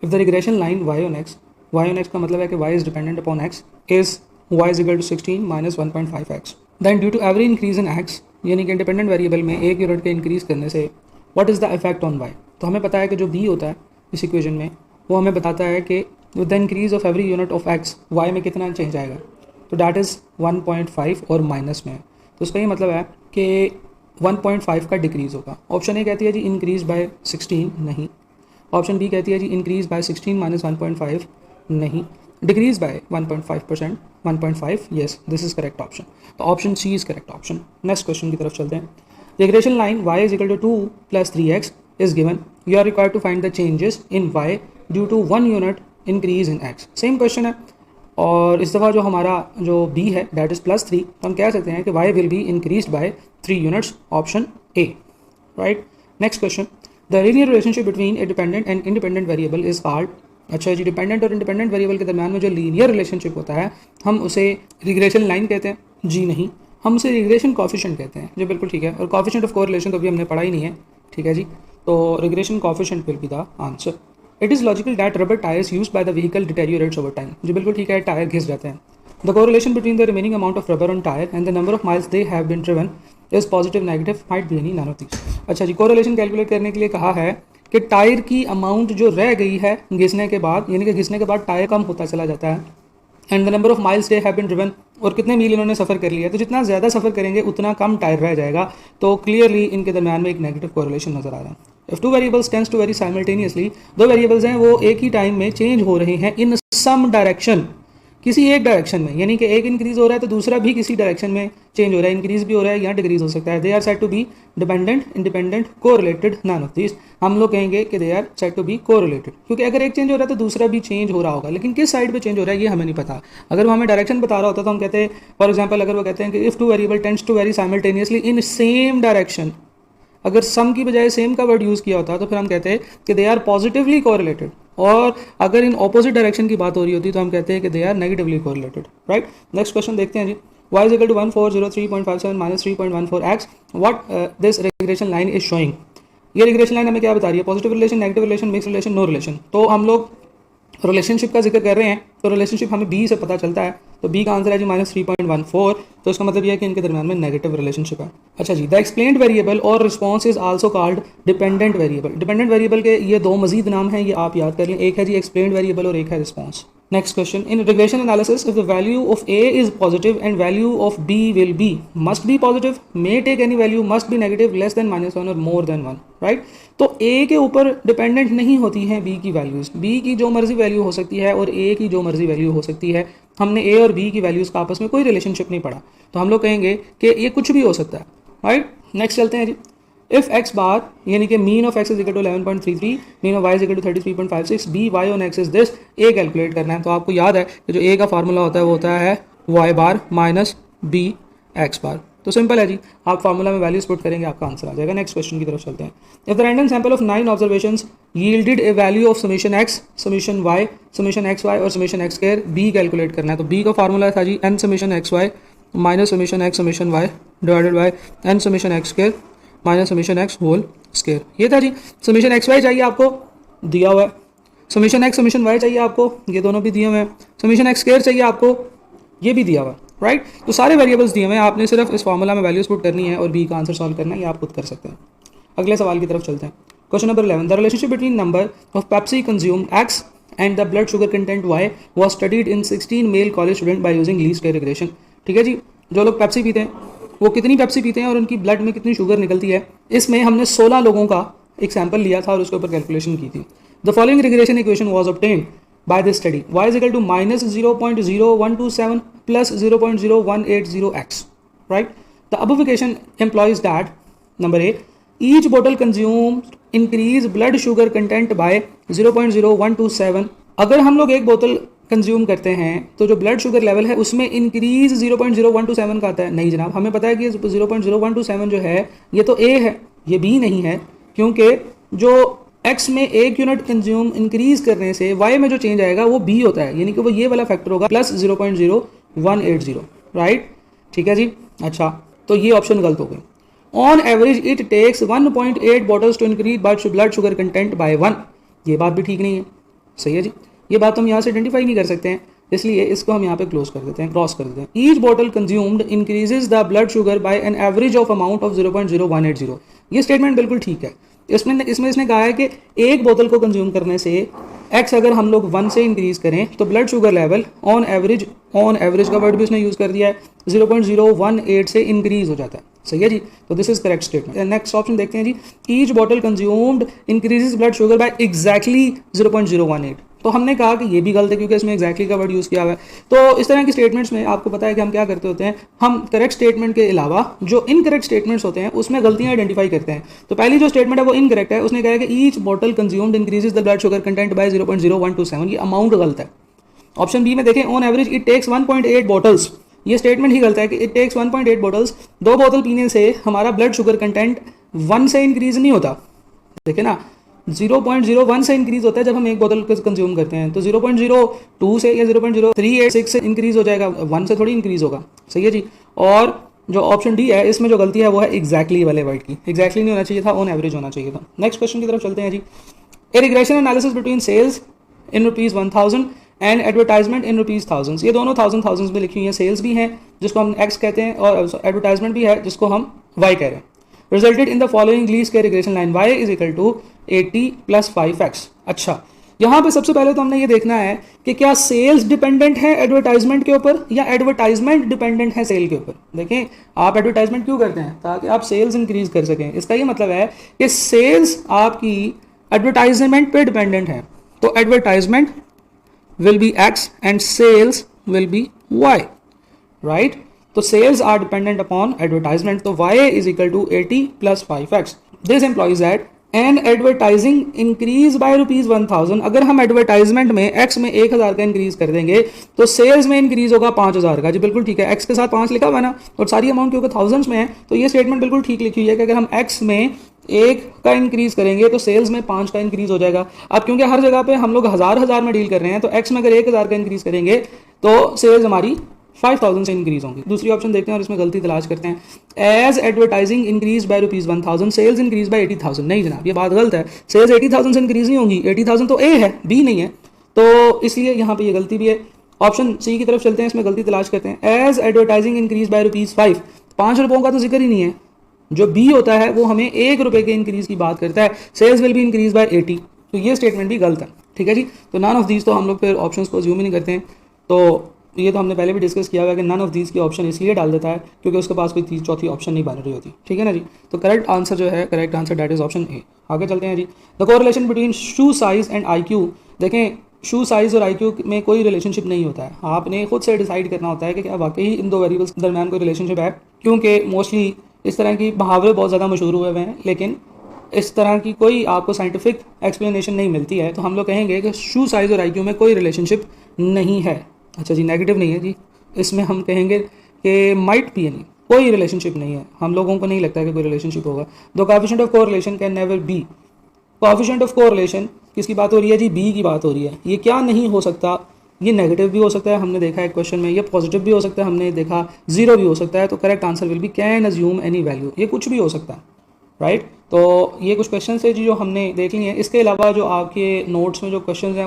If the regression line y on x का मतलब है कि y is dependent upon x is y is equal to 16 minus 1.5x, then due to every increase in x, यानी कि independent variable में एक unit के increase करने से what is the effect on y। तो हमें पता है कि जो b होता है इस इक्वेशन में वो हमें बताता है कि with the increase of every unit of x y में कितना चेंज आएगा, तो डैट इज़ 1.5 और माइनस में है, तो उसका ये मतलब है कि 1.5 का डिक्रीज़ होगा। ऑप्शन ए कहती है जी इंक्रीज बाय 16, नहीं। ऑप्शन बी कहती है जी इंक्रीज बाय 16 माइनस 1.5, नहीं। Decrease by 1.5%, 1.5, yes this is correct option. तो option C is correct option. Next question की तरफ चलते हैं। Regression line y is equal to 2 + 3x is given, you are required to find the changes in y due to 1 unit increase in x। Same question है और इस दफ़ा जो हमारा जो b है दैट इज़ +3, तो हम कह सकते हैं कि y will be increase bye 3 units, option A, right. Next question, the linear relationship between A dependent and independent variable is called. अच्छा जी, डिपेंडेंट और इंडिपेंडेंट वेरिएबल के दरमियान में जो लीनियर रिलेशनशिप होता है हम उसे रिग्रेशन लाइन कहते हैं, जी नहीं, हम उसे रिग्रेशन कॉफिशिएंट कहते हैं, जो बिल्कुल ठीक है। और कॉफिशिएंट ऑफ कोरिलेशन तो अभी हमने पढ़ा ही नहीं है, ठीक है जी। तो regression coefficient will be the answer. It is logical that rubber tyres used by the vehicle deteriorates over time, जो बिल्कुल ठीक है, टायर घिस जाते हैं। The correlation between the remaining amount of rubber on tyre and the number of miles they have been driven is positive, negative, might be any none of these. अच्छा जी, correlation calculate करने के लिए कहा है कि टायर की amount जो रह गई है घिसने के बाद, यानी कि घिसने के बाद टायर कम होता चला जाता है, and the number of miles they have been driven, और कितने मील इन्होंने सफ़र कर लिया, तो जितना ज़्यादा सफ़र करेंगे उतना कम टायर रह जाएगा। तो क्लियरली इनके दरमियान में एक नेगेटिव कोरिलेशन नजर आ रहा है। If two variables tends to vary simultaneously, दो वेरिएबल्स हैं वो एक ही टाइम में चेंज हो रहे हैं इन सम डायरेक्शन, किसी एक डायरेक्शन में, यानी कि एक इंक्रीज हो रहा है तो दूसरा भी किसी डायरेक्शन में चेंज हो रहा है, इंक्रीज भी हो रहा है या डिक्रीज हो सकता है। They are said to be dependent, independent, correlated, none of this. हम लोग कहेंगे कि they are said to be correlated, क्योंकि अगर एक चेंज हो रहा है तो दूसरा भी चेंज हो रहा होगा, लेकिन किस साइड पे चेंज हो रहा है ये हमें नहीं पता। अगर वो हमें डायरेक्शन बता रहा होता तो हम कहते हैं, फॉर एग्जाम्पल अगर वो कहते हैं कि if two variable tends to vary simultaneously in same direction, अगर सम की बजाय सेम का वर्ड यूज़ किया होता तो फिर हम कहते हैं कि दे आर पॉजिटिवली कोरिलेटेड, और अगर इन ऑपोजिट डायरेक्शन की बात हो रही होती तो हम कहते हैं कि they are negatively correlated, right. Next question देखते हैं जी। y is equal to 1403.57 minus 3.14x, what this regression line is showing. ये रिग्रेशन लाइन हमें क्या बता रही है, positive relation, negative relation, mix relation, no relation. तो हम लोग रिलेशनशिप का जिक्र कर रहे हैं, तो रिलेशनशिप हमें बी से पता चलता है, तो बी का आंसर है जी -3.14, तो इसका मतलब यह है कि इनके दरमियान में नेगेटिव रिलेशनशिप है। अच्छा जी, द एक्सप्लेन्ड वेरिएबल और response is also called dependent variable. Dependent variable के ये दो मजीद नाम हैं, ये आप याद कर लें, एक है जी एक्सप्लेन्ड वेरिएबल और एक है response. Next question, in regression analysis if the value of a is positive and value of b will be, must be positive, may take any value, must be negative, less than -1 और more than 1, right. तो ए के ऊपर dependent नहीं होती हैं B की values, B की जो मर्जी वैल्यू हो सकती है और ए की जो मर्जी वैल्यू हो सकती है। हमने ए और बी की वैल्यूज़ का आपस में कोई रिलेशनशिप नहीं पढ़ा, तो हम लोग कहेंगे कि ये कुछ भी हो सकता है, राइट। नेक्स्ट चलते हैं जी। इफ एक्स बार, यानी कि mean of x is equal to 11.33, mean of y is equal to 33.56, b y on x is this, a कैलकुलेट करना है। तो आपको याद है कि जो ए का फार्मूला होता है वो होता है वाई बार माइनस बी एक्स बार। तो सिंपल है जी, आप फार्मूला में वैल्यूज पुट करेंगे आपका आंसर आ जाएगा। नेक्स्ट क्वेश्चन की तरफ चलते हैं। If the random sample of 9 observations yielded a value of summation X, summation Y, summation X Y और summation X square, B calculate करना है। तो बी का फार्मूला था जी N summation X Y minus summation X summation Y divided by N summation X square minus summation X whole square. ये था जी। Summation X Y चाहिए आपको, दिया हुआ है। समेशन एक्स समेशन वाई चाहिए आपको, ये दोनों भी दिए हुए हैं। समेशन एक्स स्क्वायर चाहिए आपको, ये भी दिया हुआ है, राइट। तो सारे वेरिएबल्स दिए हुए हैं, आपने सिर्फ इस फार्मूला में वैल्यूज पुट करनी है और बी का आंसर सॉल्व करना है, ये आप खुद कर सकते हैं। अगले सवाल की तरफ चलते हैं। Question number 11, the relationship between number of Pepsi consumed x and the blood sugar content y was studied in 16 male college student by using least square regression. ठीक है जी, जो लोग पेप्सी पीते हैं वो कितनी पेप्सी पीते हैं और उनकी ब्लड में कितनी शुगर निकलती है, इसमें हमने 16 लोगों का एक सैंपल लिया था और उसके ऊपर कैलकुलेशन की थी। The following regression equation was obtained by this study, y is equal to -0.0127 plus 0.0180x, right. The above equation implies that number A, each bottle consumed increase blood sugar content by 0.0127। अगर हम लोग एक बोतल consume करते हैं तो जो blood sugar level है उसमें इंक्रीज 0.0127 का आता है। नहीं जनाब, हमें पता है कि 0.0127 जो है ये तो A है, ये B नहीं है, क्योंकि जो एक्स में एक यूनिट कंज्यूम इंक्रीज करने से वाई में जो चेंज आएगा वो बी होता है, यानी कि वो ये वाला फैक्टर होगा प्लस 0.0180, राइट। ठीक है जी। अच्छा, तो ये ऑप्शन गलत हो गई। On average it takes 1.8 bottles to increase blood sugar content by 1, ये बात भी ठीक नहीं है। सही है जी, ये बात हम यहाँ से आइडेंटिफाई नहीं कर सकते हैं, इसलिए इसको हम यहाँ पे क्लोज कर देते हैं, क्रॉस कर देते हैं। Each bottle consumed increases the blood sugar bye an average of amount of 0.0180। ये स्टेटमेंट बिल्कुल ठीक है। इसमें इसने कहा है कि एक बोतल को कंज्यूम करने से एक्स अगर हम लोग 1 से इंक्रीज करें तो blood sugar level on average का वर्ड भी उसने यूज़ कर दिया है, 0.018 से इंक्रीज हो जाता है। सही है जी, तो this is correct statement. Next option देखते हैं जी, each bottle consumed increases blood sugar by exactly 0.018। तो हमने कहा कि ये भी गलत है क्योंकि इसमें एग्जैक्टली का वर्ड यूज़ किया हुआ है। तो इस तरह की स्टेटमेंट्स में आपको पता है कि हम क्या करते होते हैं, हम करेक्ट स्टेटमेंट के अलावा जो इनकरेक्ट स्टेटमेंट्स होते हैं उसमें गलतियां आइडेंटिफाई करते हैं। तो पहली जो स्टेटमेंट है वो इनकरेक्ट है, उसने कहा है कि each bottle consumed increases the blood sugar content by 0.0127, ये अमाउंट गलत है। ऑप्शन बी में देखें, on average it takes 1.8 bottles, ये स्टेटमेंट ही गलत है कि इट टेक्स 1.8 बॉटल्स, 2 बोतल पीने से हमारा ब्लड शुगर कंटेंट 1 से इंक्रीज नहीं होता। देखे ना, 0.01 से इंक्रीज होता है जब हम एक बोतल कंज्यूम करते हैं, तो 0.02 से या 0.0386 से इंक्रीज हो जाएगा, 1 से थोड़ी इंक्रीज होगा। सही है जी। और जो ऑप्शन डी है इसमें जो गलती है वो है एग्जैक्टली वाले वर्ड की, एग्जैक्टली नहीं होना चाहिए था, ऑन एवरेज होना चाहिए था। नेक्स्ट क्वेश्चन की तरफ चलते हैं जी। A regression analysis between sales in ₹1000 and advertisement in ₹1000, ये दोनों थाउजेंड्स में लिखी हुई है। सेल्स भी हैं जिसको हम एक्स कहते हैं और एडवर्टाइजमेंट भी है जिसको हम वाई कह रहे हैं। Resulted in the following least के regression line, y is equal to 80 + 5x। अच्छा, यहाँ पे सबसे पहले तो हमने ये देखना है कि क्या सेल्स डिपेंडेंट है एडवर्टाइजमेंट के ऊपर या एडवर्टाइजमेंट डिपेंडेंट है सेल के ऊपर। देखें, आप एडवर्टाइजमेंट क्यों करते हैं, ताकि आप सेल्स इंक्रीज कर सकें। इसका ये मतलब है कि सेल्स आपकी एडवर्टाइजमेंट पे डिपेंडेंट है, तो advertisement will be x and sales will be y, right? तो sales are dependent upon advertisement, तो y is equal to 80 + 5x. This implies that an advertising increase by ₹1000, अगर हम एडवर्टाइजमेंट में x में 1000 का इंक्रीज कर देंगे तो सेल्स में इंक्रीज होगा 5000 का। जी बिल्कुल ठीक है, x के साथ 5 लिखा हुआ है ना, और सारी अमाउंट क्योंकि थाउजेंड्स में है, तो ये स्टेटमेंट बिल्कुल ठीक लिखी हुई है कि अगर हम x में 1 का इंक्रीज करेंगे तो सेल्स में 5 का इंक्रीज हो जाएगा। अब क्योंकि हर जगह पे हम लोग हज़ार में डील कर रहे हैं, तो x में अगर 1000 का इंक्रीज करेंगे तो सेल्स हमारी 5000 से इंक्रीज होंगी। दूसरी ऑप्शन देखते हैं और इसमें गलती तलाश करते हैं। As advertising increase by ₹1000, sales increase by 80,000। नहीं जनाब, ये बात गलत है, सेल्स 80,000 से इंक्रीज नहीं होंगी, 80,000 तो ए है, बी नहीं है, तो इसलिए यहाँ पे ये गलती भी है। ऑप्शन सी की तरफ चलते हैं, इसमें गलती तलाश करते हैं। एज एडवर्टाइजिंग इंक्रीज बाय ₹5, 5 रुपयों का तो जिक्र ही नहीं है। जो बी होता है वो हमें 1 रुपये के इंक्रीज की बात करता है, sales will be increase by 80, तो ये स्टेटमेंट भी गलत है। ठीक है जी, तो नन ऑफ दीज, तो हम लोग फिर ऑप्शंस को अज्यूम ही नहीं करते हैं। तो ये तो हमने पहले भी डिस्कस किया हुआ है कि नन ऑफ दीज की ऑप्शन इसलिए डाल देता है क्योंकि उसके पास कोई चौथी ऑप्शन नहीं बन रही होती। ठीक है ना जी, तो करेक्ट आंसर जो है, correct answer that is option A. आगे चलते हैं जी। The correlation between shoe size and IQ, देखें शू साइज और IQ में कोई रिलेशनशिप नहीं होता है, आपने खुद से डिसाइड करना होता है कि क्या वाकई इन दो वेरिएबल्स के दरमियान कोई रिलेशनशिप है, क्योंकि मोस्टली इस तरह की मुहावरे बहुत ज़्यादा मशहूर हुए हुए हैं, लेकिन इस तरह की कोई आपको साइंटिफिक एक्सप्लेनेशन नहीं मिलती है। तो हम लोग कहेंगे कि शू साइज और IQ में कोई रिलेशनशिप नहीं है। अच्छा जी, नेगेटिव नहीं है जी, इसमें हम कहेंगे कि माइट भी नहीं, कोई रिलेशनशिप नहीं है, हम लोगों को नहीं लगता है कि कोई रिलेशनशिप होगा। The coefficient of correlation can never be, coefficient of correlation किसकी बात हो रही है जी, बी की बात हो रही है। ये क्या नहीं हो सकता, ये नेगेटिव भी हो सकता है, हमने देखा है क्वेश्चन में, ये पॉजिटिव भी हो सकता है, हमने देखा 0 भी हो सकता है। तो correct answer will be can assume any value, ये कुछ भी हो सकता है, राइट। तो ये कुछ क्वेश्चन है जी जो हमने देख लिए हैं। इसके अलावा जो आपके नोट्स में जो क्वेश्चन हैं